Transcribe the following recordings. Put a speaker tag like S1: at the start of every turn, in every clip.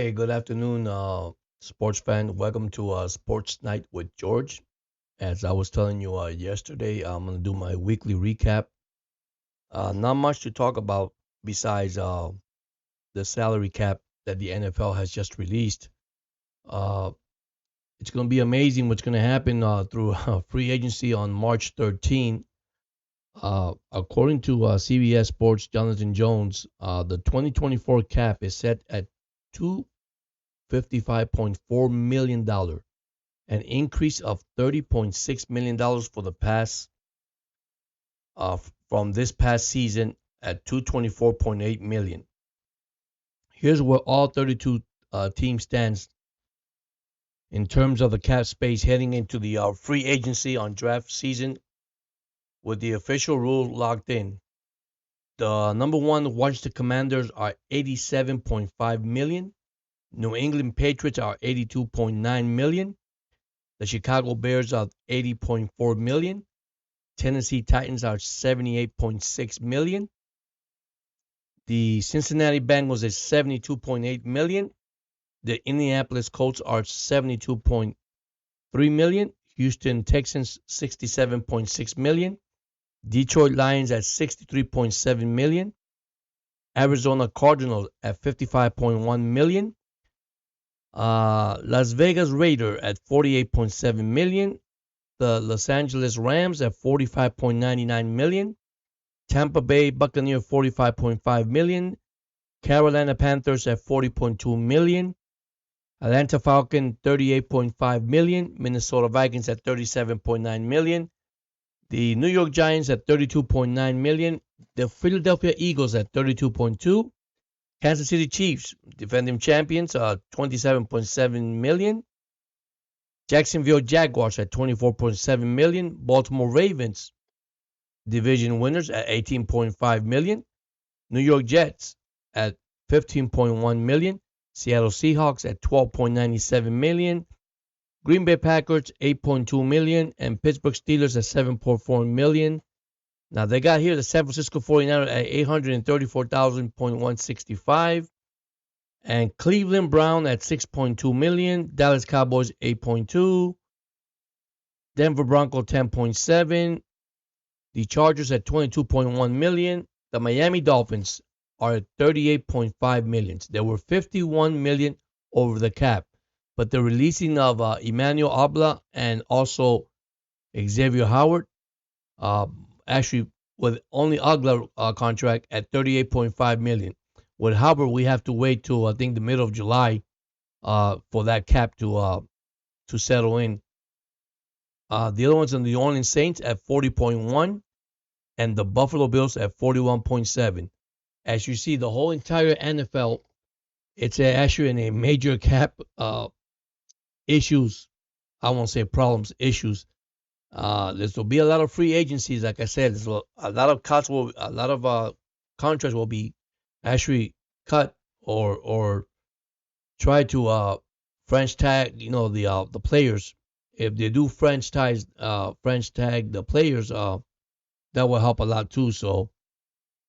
S1: Hey, good afternoon, sports fan. Welcome to Sports Night with George. As I was telling you yesterday, I'm going to do my weekly recap. Not much to talk about besides the salary cap that the NFL has just released. Uh, it's going to be amazing what's going to happen through free agency on March 13. According to CBS Sports, Jonathan Jones, the 2024 cap is set at $255.4 million, an increase of $30.6 million for the past from this past season at 224.8 million. Here's where all 32 teams stands in terms of the cap space heading into the free agency on draft season with the official rule locked in. The number one Washington Commanders are 87.5 million. New England Patriots are 82.9 million. The Chicago Bears are 80.4 million. Tennessee Titans are 78.6 million. The Cincinnati Bengals is 72.8 million. The Indianapolis Colts are 72.3 million. Houston Texans 67.6 million. Detroit Lions at 63.7 million. Arizona Cardinals at 55.1 million. Las Vegas Raider at 48.7 million. The Los Angeles Rams at 45.99 million. Tampa Bay Buccaneer 45.5 million. Carolina Panthers at 40.2 million. Atlanta Falcon 38.5 million. Minnesota Vikings at 37.9 million. The New York Giants at 32.9 million. The Philadelphia Eagles at 32.2. Kansas City Chiefs, defending champions, 27.7 million. Jacksonville Jaguars at 24.7 million. Baltimore Ravens, division winners, at 18.5 million. New York Jets at 15.1 million. Seattle Seahawks at 12.97 million. Green Bay Packers 8.2 million, and Pittsburgh Steelers at 7.4 million. Now they got here the San Francisco 49ers at 834,165, and Cleveland Brown at 6.2 million. Dallas Cowboys 8.2. Denver Broncos 10.7. The Chargers at 22.1 million. The Miami Dolphins are at 38.5 million. There were 51 million over the cap, but the releasing of Emmanuel Abla and also Xavier Howard, actually with only Agla contract at 38.5 million. With Howard, we have to wait till I think the middle of July for that cap to settle in. The other ones are the New Orleans Saints at 40.1 and the Buffalo Bills at 41.7. As you see, the whole entire NFL, it's actually in a major cap issues. I won't say problems, issues. There'll be a lot of free agencies. Like I said, there's a lot of cuts. A lot of contracts will be actually cut or try to French tag. The players. If they do French tag the players, that will help a lot too. So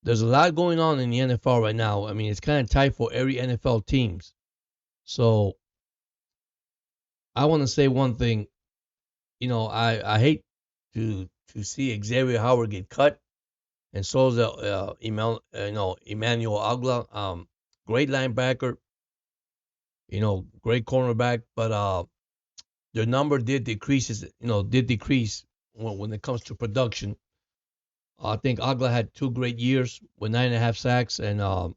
S1: there's a lot going on in the NFL right now. I mean, it's kind of tight for every NFL teams. So I want to say one thing. I hate to see Xavier Howard get cut, and so is Emmanuel Agla, great linebacker, great cornerback, but their number did decrease when it comes to production. I think Agla had 2 great years with 9.5 sacks, and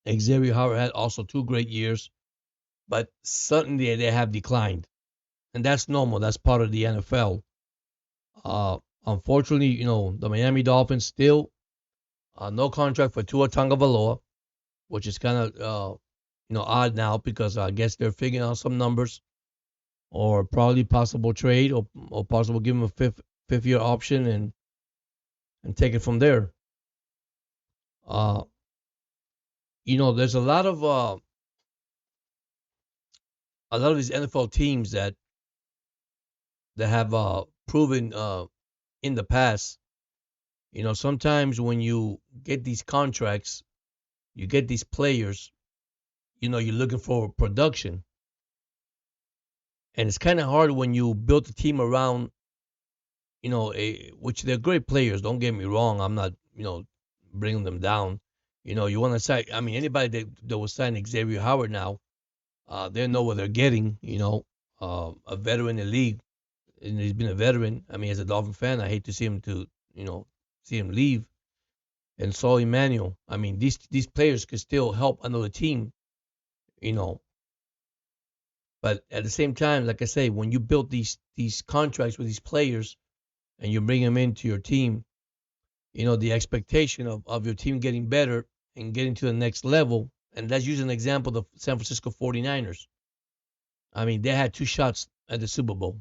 S1: Xavier Howard had also 2 great years, but suddenly they have declined, and that's normal. That's part of the NFL. Unfortunately, the Miami Dolphins still no contract for Tua Tagovailoa, which is kind of odd now because I guess they're figuring out some numbers or probably possible trade or possible give him a fifth year option and take it from there. Uh, there's a lot of these NFL teams that have proven in the past. Sometimes when you get these contracts, you get these players, you're looking for production, and it's kind of hard when you build a team around, which they're great players. Don't get me wrong. I'm not, bringing them down. You want to sign. I mean, anybody that was signing Xavier Howard now, they know what they're getting. A veteran in the league, and he's been a veteran. I mean, as a Dolphin fan, I hate to you know, see him leave. And Saul Emmanuel. I mean, these players could still help another team. You know, but at the same time, like I say, when you build these contracts with these players and you bring them into your team, the expectation of your team getting better and getting to the next level. And let's use an example, the San Francisco 49ers. I mean, they had two shots at the Super Bowl.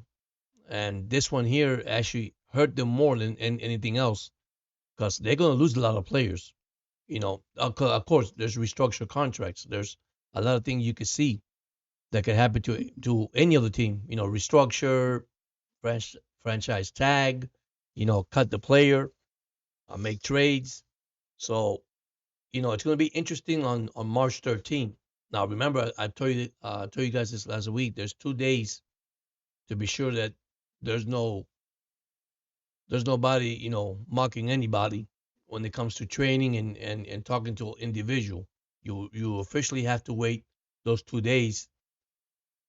S1: And this one here actually hurt them more than anything else because they're going to lose a lot of players. Of course, there's restructured contracts. There's a lot of things you could see that could happen to any other team. Restructure, franchise tag, cut the player, make trades. So, it's going to be interesting on March 13th. Now, remember, I told you guys this last week. There's 2 days to be sure that there's nobody, mocking anybody when it comes to training and talking to an individual. You officially have to wait those 2 days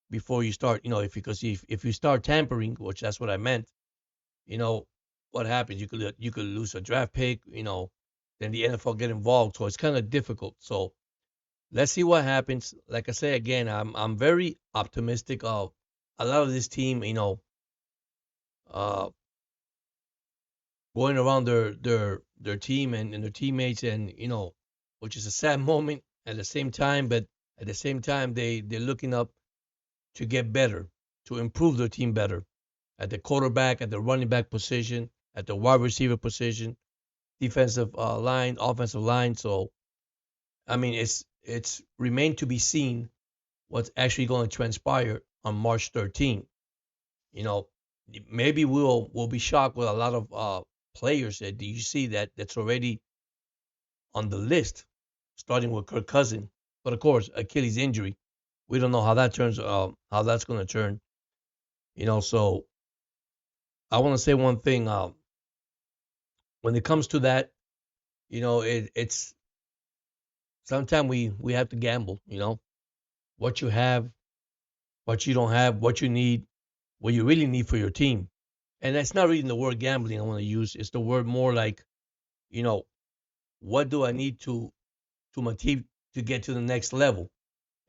S1: before you start, if you start tampering, which that's what I meant, you know, what happens? You could lose a draft pick, then the NFL get involved. So it's kind of difficult. So let's see what happens. Like I say again, I'm very optimistic of a lot of this team, uh, going around their team and their teammates, and which is a sad moment at the same time, but at the same time they're looking up to get better, to improve their team better at the quarterback, at the running back position, at the wide receiver position, defensive line, offensive line. So I mean, it's remained to be seen what's actually going to transpire on March 13th. You know, maybe we'll be shocked with a lot of players that you see that's already on the list, starting with Kirk Cousin. But of course, Achilles injury, we don't know how that's going to turn. So I want to say one thing. When it comes to that, it's sometimes we have to gamble. What you have, what you don't have, what you need, what you really need for your team. And that's not really the word gambling I want to use. It's the word more like, you know, what do I need to my team to get to the next level?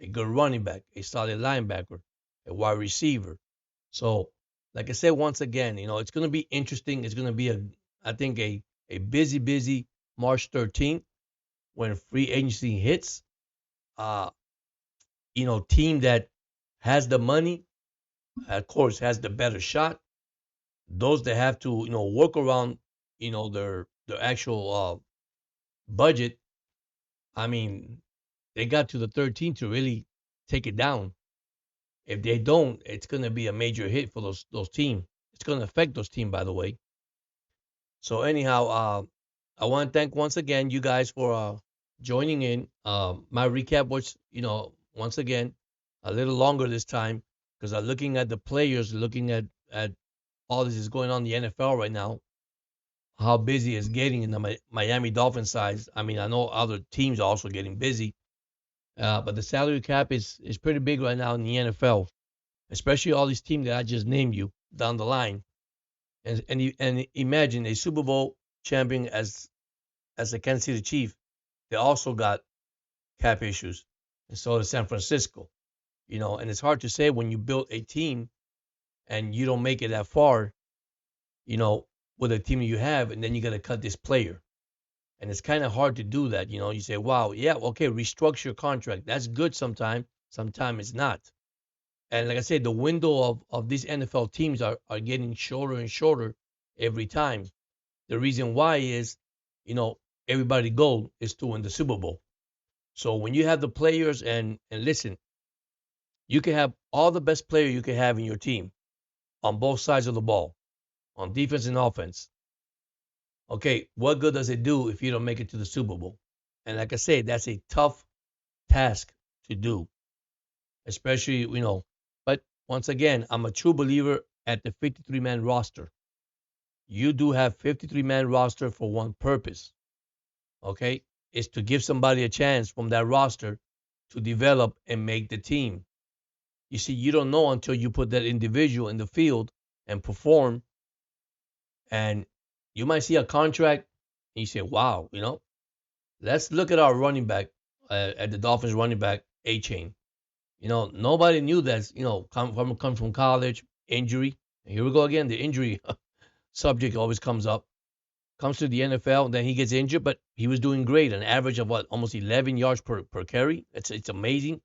S1: A good running back, a solid linebacker, a wide receiver. So, like I said once again, it's going to be interesting. It's going to be I think a busy March 13th when free agency hits. Uh, team that has the money, of course, has the better shot. Those that have to, work around, their actual budget. I mean, they got to the 13th to really take it down. If they don't, it's going to be a major hit for those teams. It's going to affect those teams, by the way. So anyhow, I want to thank once again you guys for joining in. My recap was, once again, a little longer this time because I'm looking at the players, looking at all this is going on in the NFL right now, how busy it's getting in the Miami Dolphins side. I mean, I know other teams are also getting busy, but the salary cap is pretty big right now in the NFL, especially all these teams that I just named you down the line. And imagine a Super Bowl champion as the Kansas City Chief. They also got cap issues, and so does San Francisco. And it's hard to say when you build a team and you don't make it that far, you know, with the team you have, and then you got to cut this player. And it's kind of hard to do that. You say, wow, yeah, okay, restructure your contract. That's good sometimes. Sometimes it's not. And like I said, the window of these NFL teams are getting shorter and shorter every time. The reason why is, you know, everybody goal is to win the Super Bowl. So when you have the players and listen, you can have all the best player you can have in your team on both sides of the ball, on defense and offense. Okay, what good does it do if you don't make it to the Super Bowl? And like I say, that's a tough task to do, especially, But once again, I'm a true believer at the 53-man roster. You do have 53-man roster for one purpose, okay? Is to give somebody a chance from that roster to develop and make the team. You see, you don't know until you put that individual in the field and perform, and you might see a contract and you say, wow, let's look at our running back, at the Dolphins running back, A Chain. Nobody knew that, come from college, injury. And here we go again. The injury subject always comes up. Comes to the NFL, then he gets injured, but he was doing great. An average of what, almost 11 yards per carry. It's amazing.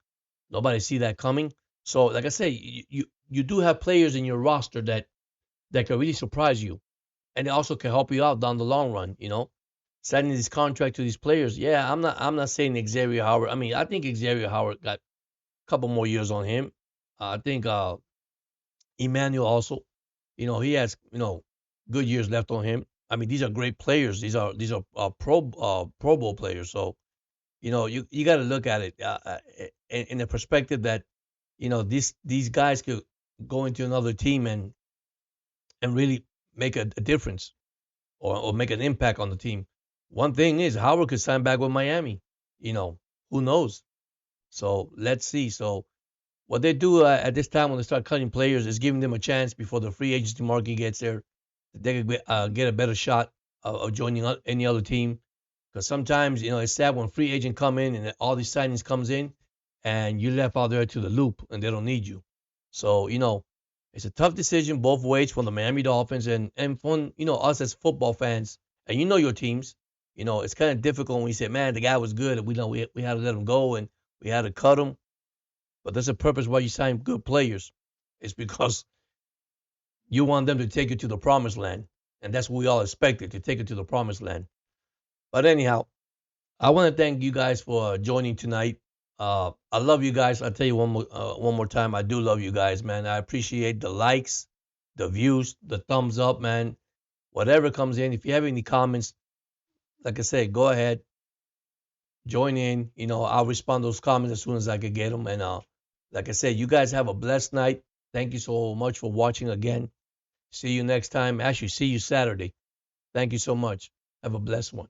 S1: Nobody see that coming. So, like I say, you do have players in your roster that can really surprise you, and they also can help you out down the long run. Signing this contract to these players. Yeah, I'm not saying Xavier Howard. I mean, I think Xavier Howard got a couple more years on him. I think Emmanuel also. He has good years left on him. I mean, these are great players. These are Pro Bowl players. So you got to look at it in the perspective that these guys could go into another team and really make a difference, or make an impact on the team. One thing is Howard could sign back with Miami. Who knows? So let's see. So what they do at this time when they start cutting players is giving them a chance before the free agency market gets there. They could get a better shot of joining any other team. Because sometimes, it's sad when free agent come in and all these signings comes in, and you left out there to the loop and they don't need you. So, it's a tough decision both ways from the Miami Dolphins and from, us as football fans. And your teams. It's kind of difficult when we say, man, the guy was good and we had to let him go and we had to cut him. But there's a purpose why you sign good players. It's because you want them to take you to the promised land. And that's what we all expected, to take it to the promised land. But anyhow, I want to thank you guys for joining tonight. I love you guys. I'll tell you one more time. I do love you guys, man. I appreciate the likes, the views, the thumbs up, man. Whatever comes in. If you have any comments, like I said, go ahead, join in. I'll respond to those comments as soon as I can get them. And like I said, you guys have a blessed night. Thank you so much for watching again. See you next time. Actually, see you Saturday. Thank you so much. Have a blessed one.